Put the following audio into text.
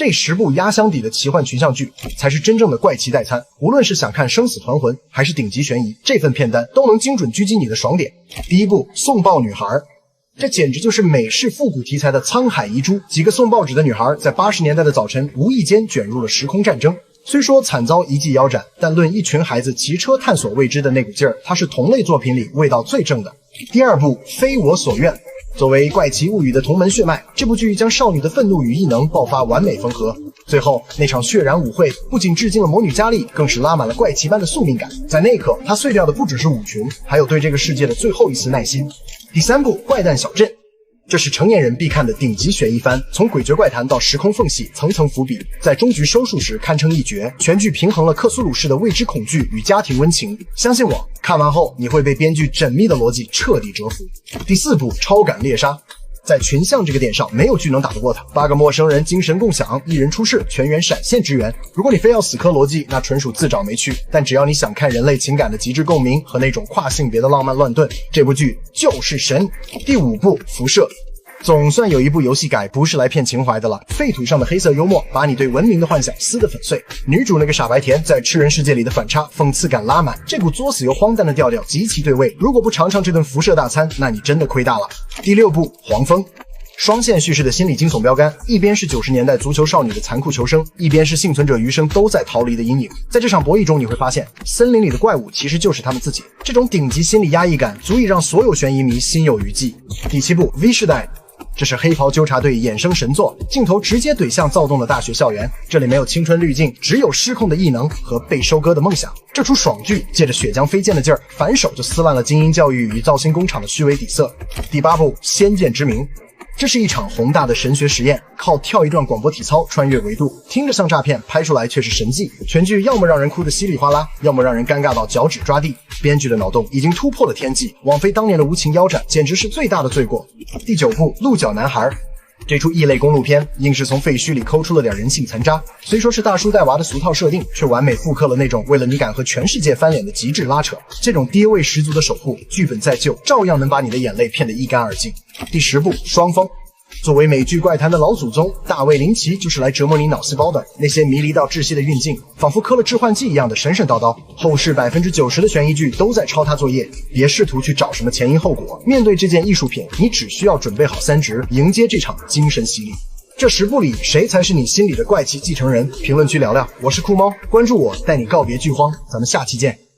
这10部压箱底的奇幻群像剧，才是真正的怪奇代餐。无论是想看生死团魂，还是顶级悬疑，这份片单都能精准狙击你的爽点。第一部《送报女孩》，这简直就是美式复古题材的沧海遗珠。几个送报纸的女孩在80年代的早晨，无意间卷入了时空战争。虽说惨遭一骑腰斩，但论一群孩子骑车探索未知的那股劲儿，它是同类作品里味道最正的。第二部《非我所愿》。作为怪奇物语的同门血脉，这部剧将少女的愤怒与异能爆发完美缝合。最后那场血染舞会不仅致敬了魔女佳丽，更是拉满了怪奇般的宿命感。在那一刻，她碎掉的不只是舞裙，还有对这个世界的最后一丝耐心。第三部《怪诞小镇》，这是成年人必看的顶级悬疑番，从诡谲怪谈到时空缝隙，层层伏笔，在终局收束时堪称一绝。全剧平衡了克苏鲁式的未知恐惧与家庭温情，相信我，看完后你会被编剧缜密的逻辑彻底折服。第四部《超感猎杀》，在群像这个点上，没有剧能打得过它。8个陌生人精神共享，一人出事，全员闪现支援。如果你非要死磕逻辑，那纯属自找没趣。但只要你想看人类情感的极致共鸣和那种跨性别的浪漫乱炖，这部剧就是神。第5部《辐射》。总算有一部游戏改不是来骗情怀的了，废土上的黑色幽默把你对文明的幻想撕得粉碎。女主那个傻白甜在吃人世界里的反差，讽刺感拉满，这股作死又荒诞的调调极其对味。如果不尝尝这顿辐射大餐，那你真的亏大了。第6部《黄蜂》，双线叙事的心理惊悚标杆，一边是90年代足球少女的残酷求生，一边是幸存者余生都在逃离的阴影。在这场博弈中，你会发现森林里的怪物其实就是他们自己。这种顶级心理压抑感足以让所有悬疑迷心有余悸。第7部《V 世代》，这是黑袍纠察队衍生神作，镜头直接怼向躁动的大学校园。这里没有青春滤镜，只有失控的异能和被收割的梦想。这出爽剧借着血浆飞溅的劲儿，反手就撕烂了精英教育与造星工厂的虚伪底色。第8部《仙剑之名》，这是一场宏大的神学实验，靠跳一段广播体操穿越维度，听着像诈骗，拍出来却是神迹。全剧要么让人哭得稀里哗啦，要么让人尴尬到脚趾抓地。编剧的脑洞已经突破了天际，网飞当年的无情腰斩简直是最大的罪过。第9部《鹿角男孩》，这出异类公路片硬是从废墟里抠出了点人性残渣，虽说是大叔带娃的俗套设定，却完美复刻了那种为了你敢和全世界翻脸的极致拉扯。这种爹味十足的守护，剧本再旧照样能把你的眼泪骗得一干二净。第10部《双峰》，作为美剧怪谈的老祖宗，大卫林奇就是来折磨你脑细胞的。那些迷离到窒息的运镜，仿佛磕了致幻剂一样的神神叨叨。后世90%的悬疑剧都在抄他作业，别试图去找什么前因后果。面对这件艺术品，你只需要准备好3值，迎接这场精神洗礼。这10部里，谁才是你心里的怪奇继承人？评论区聊聊。我是酷猫，关注我，带你告别剧荒。咱们下期见。